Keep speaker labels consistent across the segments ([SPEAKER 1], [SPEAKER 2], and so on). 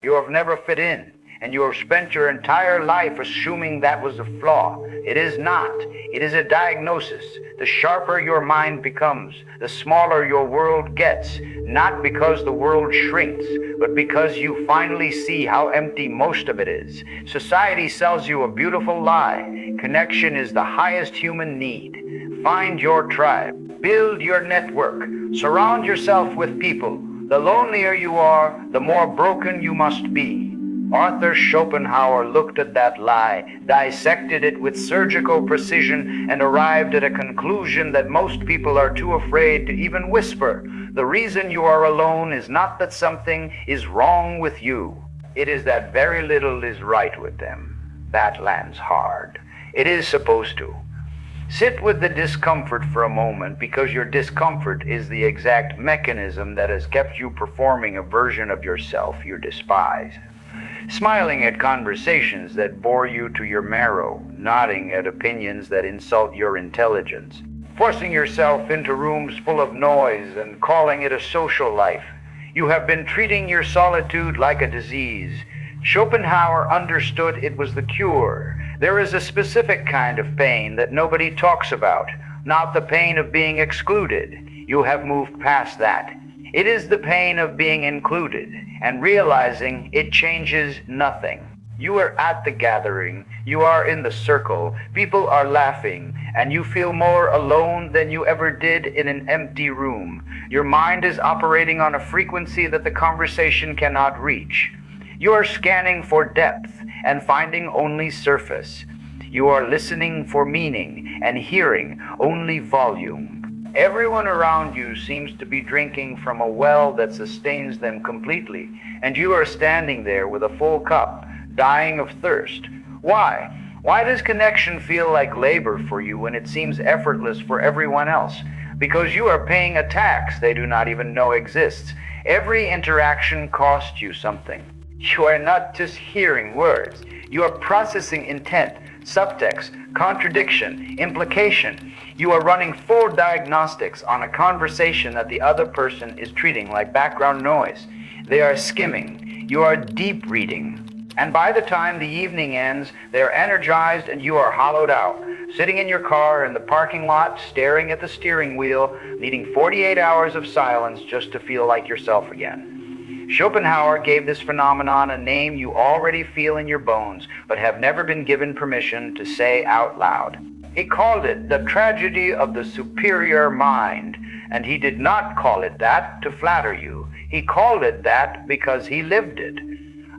[SPEAKER 1] You have never fit in, and you have spent your entire life assuming that was a flaw. It is not. It is a diagnosis. The sharper your mind becomes, the smaller your world gets, not because the world shrinks, but because you finally see how empty most of it is. Society sells you a beautiful lie. Connection is the highest human need. Find your tribe. Build your network. Surround yourself with people. The lonelier you are, the more broken you must be. Arthur Schopenhauer looked at that lie, dissected it with surgical precision, and arrived at a conclusion that most people are too afraid to even whisper. The reason you are alone is not that something is wrong with you. It is that very little is right with them. That lands hard. It is supposed to. Sit with the discomfort for a moment, because your discomfort is the exact mechanism that has kept you performing a version of yourself you despise. Smiling at conversations that bore you to your marrow, nodding at opinions that insult your intelligence, forcing yourself into rooms full of noise and calling it a social life. You have been treating your solitude like a disease. Schopenhauer understood it was the cure. There is a specific kind of pain that nobody talks about, not the pain of being excluded. You have moved past that. It is the pain of being included and realizing it changes nothing. You are at the gathering, you are in the circle, people are laughing, and you feel more alone than you ever did in an empty room. Your mind is operating on a frequency that the conversation cannot reach. You are scanning for depth and finding only surface. You are listening for meaning and hearing only volume. Everyone around you seems to be drinking from a well that sustains them completely, and you are standing there with a full cup, dying of thirst. Why? Why does connection feel like labor for you when it seems effortless for everyone else? Because you are paying a tax they do not even know exists. Every interaction costs you something. You are not just hearing words. You are processing intent, subtext, contradiction, implication. You are running full diagnostics on a conversation that the other person is treating like background noise. They are skimming. You are deep reading. And by the time the evening ends, they are energized and you are hollowed out, sitting in your car in the parking lot, staring at the steering wheel, needing 48 hours of silence just to feel like yourself again. Schopenhauer gave this phenomenon a name you already feel in your bones, but have never been given permission to say out loud. He called it the tragedy of the superior mind, and he did not call it that to flatter you. He called it that because he lived it.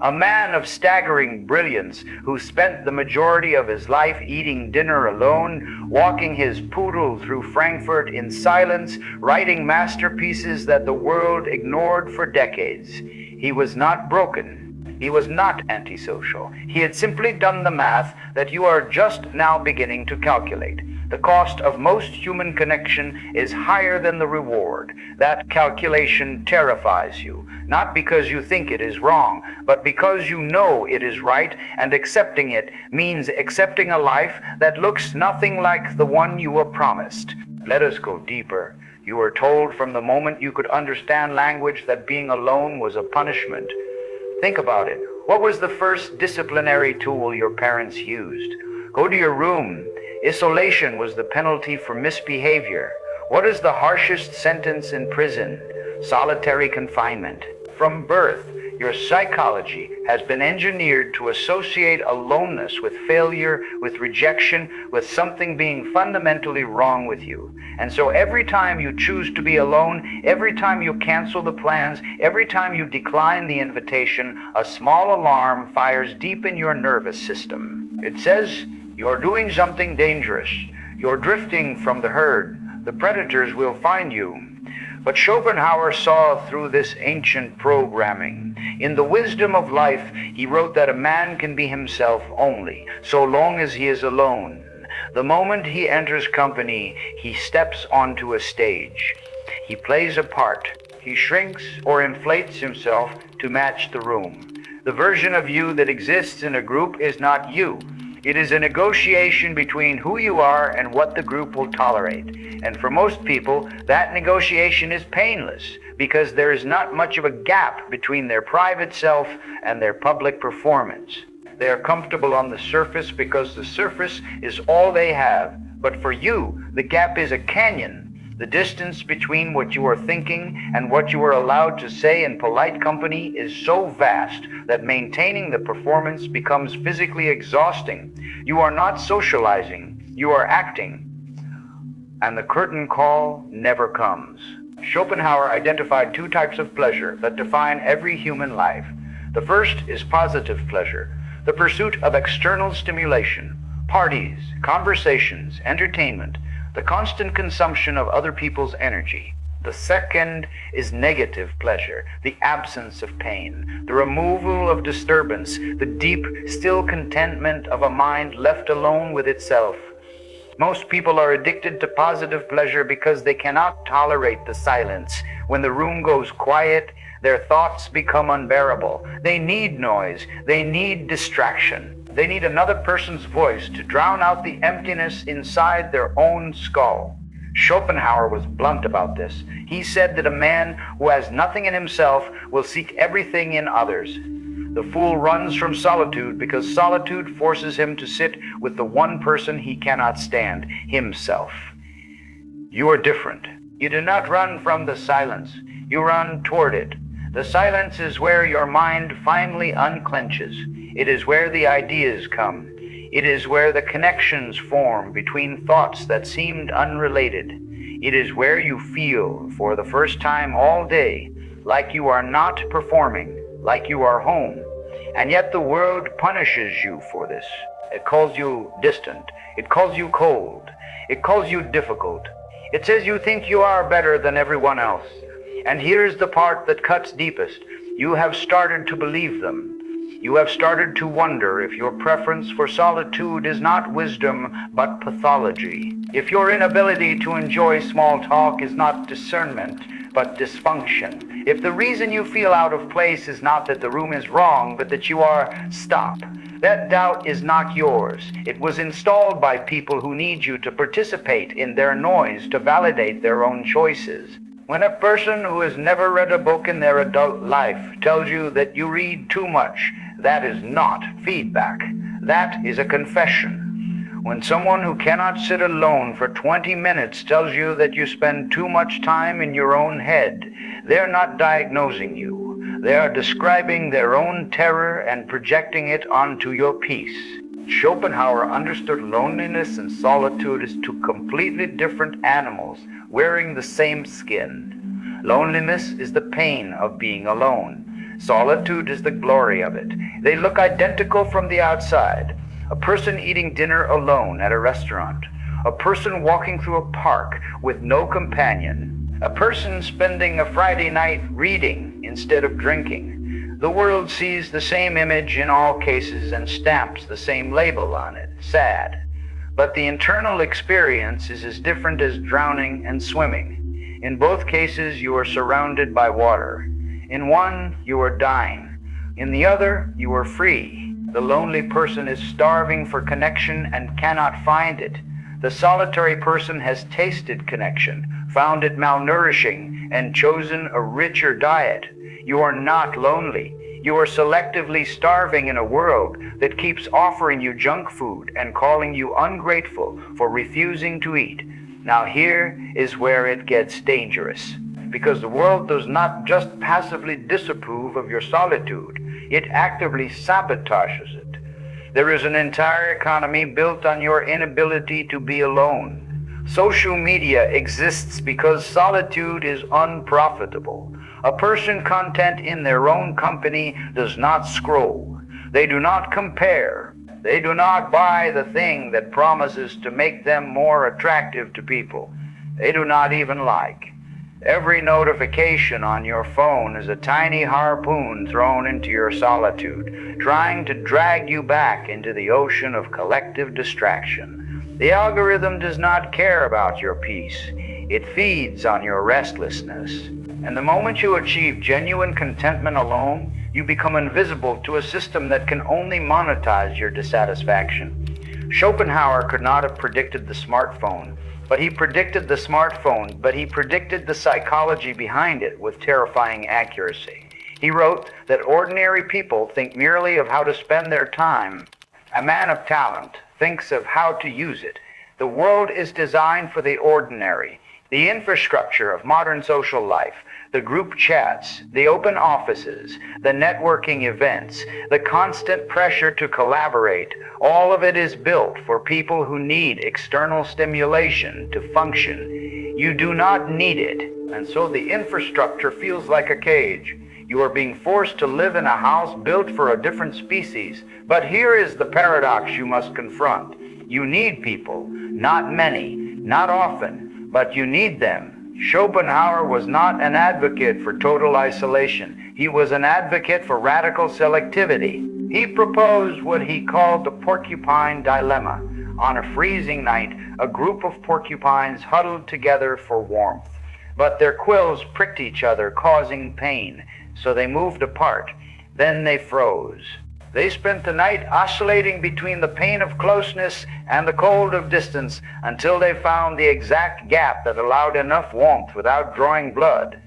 [SPEAKER 1] A man of staggering brilliance who spent the majority of his life eating dinner alone, walking his poodle through Frankfurt in silence, writing masterpieces that the world ignored for decades. He was not broken. He was not antisocial. He had simply done the math that you are just now beginning to calculate. The cost of most human connection is higher than the reward. That calculation terrifies you, not because you think it is wrong, but because you know it is right, and accepting it means accepting a life that looks nothing like the one you were promised. Let us go deeper. You were told from the moment you could understand language that being alone was a punishment. Think about it. What was the first disciplinary tool your parents used? Go to your room. Isolation was the penalty for misbehavior. What is the harshest sentence in prison? Solitary confinement. From birth, your psychology has been engineered to associate aloneness with failure, with rejection, with something being fundamentally wrong with you. And so every time you choose to be alone, every time you cancel the plans, every time you decline the invitation, a small alarm fires deep in your nervous system. It says, you're doing something dangerous. You're drifting from the herd. The predators will find you. But Schopenhauer saw through this ancient programming. In The Wisdom of Life, he wrote that a man can be himself only, so long as he is alone. The moment he enters company, he steps onto a stage. He plays a part. He shrinks or inflates himself to match the room. The version of you that exists in a group is not you. It is a negotiation between who you are and what the group will tolerate. And for most people, that negotiation is painless because there is not much of a gap between their private self and their public performance. They are comfortable on the surface because the surface is all they have. But for you, the gap is a canyon. The distance between what you are thinking and what you are allowed to say in polite company is so vast that maintaining the performance becomes physically exhausting. You are not socializing, you are acting. And the curtain call never comes. Schopenhauer identified two types of pleasure that define every human life. The first is positive pleasure, the pursuit of external stimulation, parties, conversations, entertainment, the constant consumption of other people's energy. The second is negative pleasure, the absence of pain, the removal of disturbance, the deep, still contentment of a mind left alone with itself. Most people are addicted to positive pleasure because they cannot tolerate the silence. When the room goes quiet, their thoughts become unbearable. They need noise. They need distraction. They need another person's voice to drown out the emptiness inside their own skull. Schopenhauer was blunt about this. He said that a man who has nothing in himself will seek everything in others. The fool runs from solitude because solitude forces him to sit with the one person he cannot stand, himself. You are different. You do not run from the silence. You run toward it. The silence is where your mind finally unclenches. It is where the ideas come. It is where the connections form between thoughts that seemed unrelated. It is where you feel, for the first time all day, like you are not performing, like you are home. And yet the world punishes you for this. It calls you distant. It calls you cold. It calls you difficult. It says you think you are better than everyone else. And here's the part that cuts deepest. You have started to believe them. You have started to wonder if your preference for solitude is not wisdom, but pathology. If your inability to enjoy small talk is not discernment, but dysfunction. If the reason you feel out of place is not that the room is wrong, but that you are stop. That doubt is not yours. It was installed by people who need you to participate in their noise to validate their own choices. When a person who has never read a book in their adult life tells you that you read too much, that is not feedback. That is a confession. When someone who cannot sit alone for 20 minutes tells you that you spend too much time in your own head, they're not diagnosing you. They are describing their own terror and projecting it onto your peace. Schopenhauer understood loneliness and solitude as two completely different animals wearing the same skin. Loneliness is the pain of being alone. Solitude is the glory of it. They look identical from the outside. A person eating dinner alone at a restaurant. A person walking through a park with no companion. A person spending a Friday night reading instead of drinking. The world sees the same image in all cases and stamps the same label on it, sad. But the internal experience is as different as drowning and swimming. In both cases, you are surrounded by water. In one, you are dying. In the other, you are free. The lonely person is starving for connection and cannot find it. The solitary person has tasted connection, found it malnourishing, and chosen a richer diet. You are not lonely. You are selectively starving in a world that keeps offering you junk food and calling you ungrateful for refusing to eat. Now here is where it gets dangerous, because the world does not just passively disapprove of your solitude, it actively sabotages it. There is an entire economy built on your inability to be alone. Social media exists because solitude is unprofitable. A person content in their own company does not scroll. They do not compare. They do not buy the thing that promises to make them more attractive to people. They do not even like. Every notification on your phone is a tiny harpoon thrown into your solitude, trying to drag you back into the ocean of collective distraction. The algorithm does not care about your peace. It feeds on your restlessness. And the moment you achieve genuine contentment alone, you become invisible to a system that can only monetize your dissatisfaction. Schopenhauer could not have predicted the smartphone, but he predicted the psychology behind it with terrifying accuracy. He wrote that ordinary people think merely of how to spend their time. A man of talent thinks of how to use it. The world is designed for the ordinary. The infrastructure of modern social life, the group chats, the open offices, the networking events, the constant pressure to collaborate, all of it is built for people who need external stimulation to function. You do not need it, and so the infrastructure feels like a cage. You are being forced to live in a house built for a different species. But here is the paradox you must confront. You need people, not many, not often, but you need them. Schopenhauer was not an advocate for total isolation. He was an advocate for radical selectivity. He proposed what he called the porcupine dilemma. On a freezing night, a group of porcupines huddled together for warmth, but their quills pricked each other, causing pain. So they moved apart. Then they froze. They spent the night oscillating between the pain of closeness and the cold of distance until they found the exact gap that allowed enough warmth without drawing blood.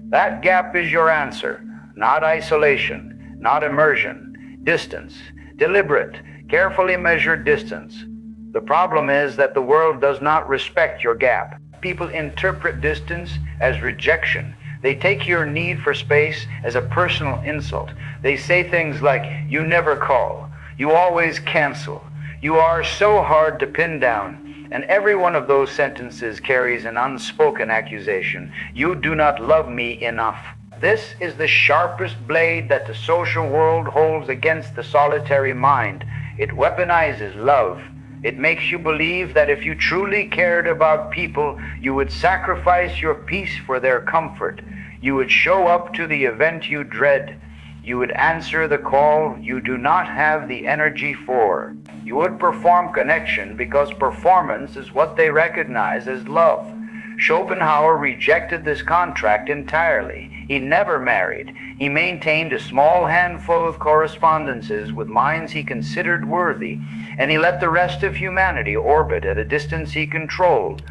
[SPEAKER 1] That gap is your answer. Not isolation, not immersion. Distance. Deliberate, carefully measured distance. The problem is that the world does not respect your gap. People interpret distance as rejection. They take your need for space as a personal insult. They say things like, you never call, you always cancel, you are so hard to pin down. And every one of those sentences carries an unspoken accusation. You do not love me enough. This is the sharpest blade that the social world holds against the solitary mind. It weaponizes love. It makes you believe that if you truly cared about people, you would sacrifice your peace for their comfort. You would show up to the event you dread. You would answer the call you do not have the energy for. You would perform connection because performance is what they recognize as love. Schopenhauer rejected this contract entirely. He never married. He maintained a small handful of correspondences with minds he considered worthy, and he let the rest of humanity orbit at a distance he controlled.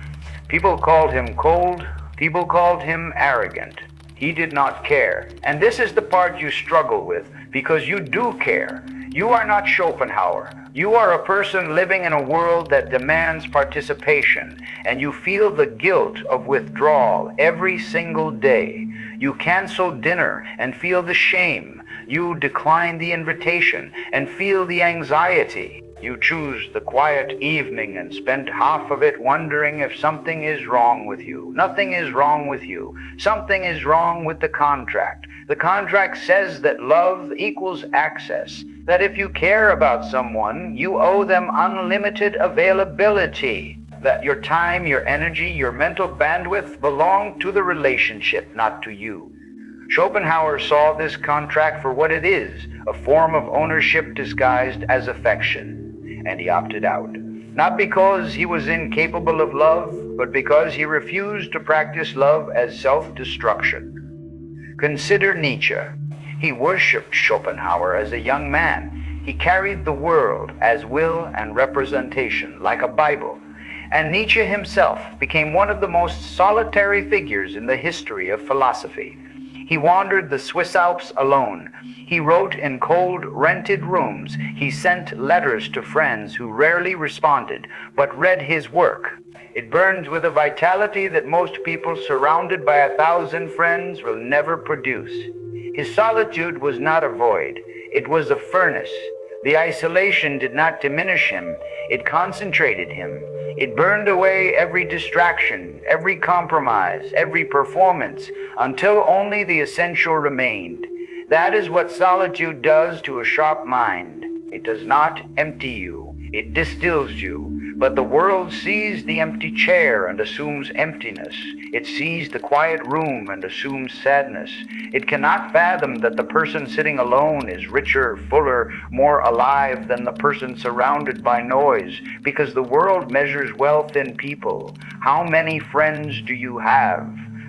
[SPEAKER 1] People called him cold. People called him arrogant. He did not care. And this is the part you struggle with, because you do care. You are not Schopenhauer. You are a person living in a world that demands participation, and you feel the guilt of withdrawal every single day. You cancel dinner and feel the shame. You decline the invitation and feel the anxiety. You choose the quiet evening and spend half of it wondering if something is wrong with you. Nothing is wrong with you. Something is wrong with the contract. The contract says that love equals access, that if you care about someone, you owe them unlimited availability, that your time, your energy, your mental bandwidth belong to the relationship, not to you. Schopenhauer saw this contract for what it is, a form of ownership disguised as affection, and he opted out. Not because he was incapable of love, but because he refused to practice love as self-destruction. Consider Nietzsche. He worshipped Schopenhauer as a young man. He carried the world as will and representation, like a Bible. And Nietzsche himself became one of the most solitary figures in the history of philosophy. He wandered the Swiss Alps alone. He wrote in cold, rented rooms. He sent letters to friends who rarely responded, but read his work. It burns with a vitality that most people surrounded by 1,000 friends will never produce. His solitude was not a void. It was a furnace. The isolation did not diminish him. It concentrated him. It burned away every distraction, every compromise, every performance, until only the essential remained. That is what solitude does to a sharp mind. It does not empty you. It distills you. But the world sees the empty chair and assumes emptiness. It sees the quiet room and assumes sadness. It cannot fathom that the person sitting alone is richer, fuller, more alive than the person surrounded by noise, because the world measures wealth in people. How many friends do you have?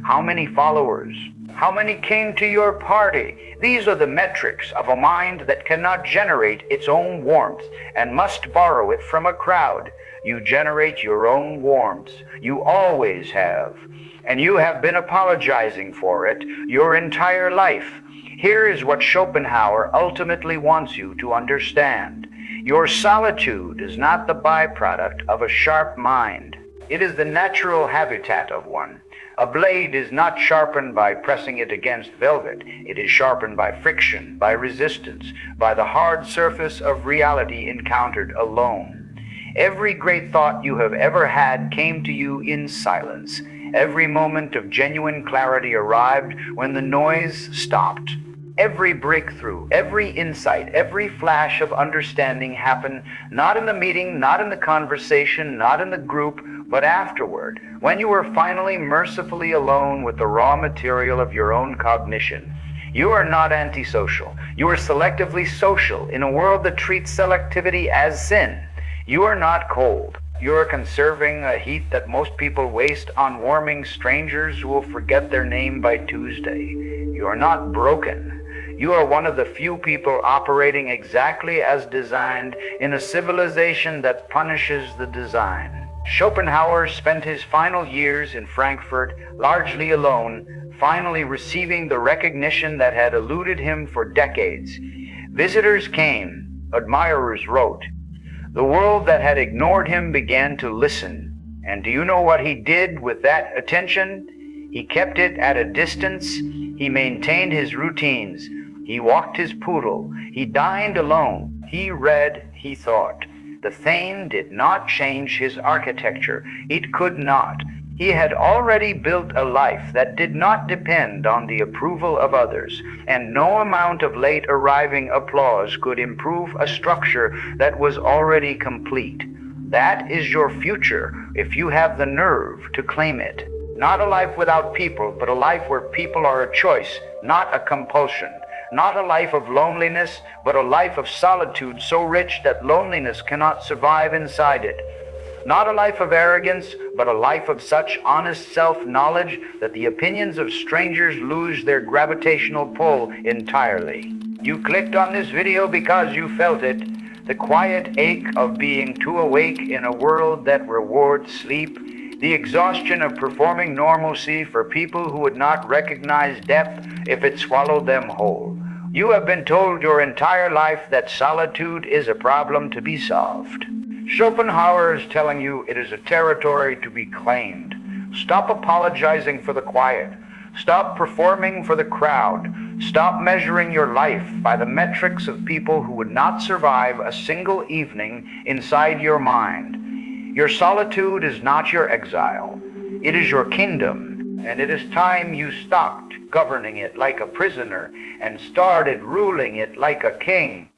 [SPEAKER 1] How many followers? How many came to your party? These are the metrics of a mind that cannot generate its own warmth and must borrow it from a crowd. You generate your own warmth. You always have. And you have been apologizing for it your entire life. Here is what Schopenhauer ultimately wants you to understand. Your solitude is not the byproduct of a sharp mind. It is the natural habitat of one. A blade is not sharpened by pressing it against velvet. It is sharpened by friction, by resistance, by the hard surface of reality encountered alone. Every great thought you have ever had came to you in silence. Every moment of genuine clarity arrived when the noise stopped. Every breakthrough, every insight, every flash of understanding happened not in the meeting, not in the conversation, not in the group, but afterward, when you were finally mercifully alone with the raw material of your own cognition. You are not antisocial. You are selectively social in a world that treats selectivity as sin. You are not cold. You are conserving a heat that most people waste on warming strangers who will forget their name by Tuesday. You are not broken. You are one of the few people operating exactly as designed in a civilization that punishes the design. Schopenhauer spent his final years in Frankfurt largely alone, finally receiving the recognition that had eluded him for decades. Visitors came, admirers wrote. The world that had ignored him began to listen. And do you know what he did with that attention? He kept it at a distance. He maintained his routines. He walked his poodle. He dined alone. He read. He thought. The Thane did not change his architecture. It could not. He had already built a life that did not depend on the approval of others, and no amount of late arriving applause could improve a structure that was already complete. That is your future if you have the nerve to claim it. Not a life without people, but a life where people are a choice, not a compulsion. Not a life of loneliness, but a life of solitude so rich that loneliness cannot survive inside it. Not a life of arrogance, but a life of such honest self-knowledge that the opinions of strangers lose their gravitational pull entirely. You clicked on this video because you felt it, the quiet ache of being too awake in a world that rewards sleep, the exhaustion of performing normalcy for people who would not recognize depth if it swallowed them whole. You have been told your entire life that solitude is a problem to be solved. Schopenhauer is telling you it is a territory to be claimed. Stop apologizing for the quiet. Stop performing for the crowd. Stop measuring your life by the metrics of people who would not survive a single evening inside your mind. Your solitude is not your exile. It is your kingdom, and it is time you stopped governing it like a prisoner and started ruling it like a king.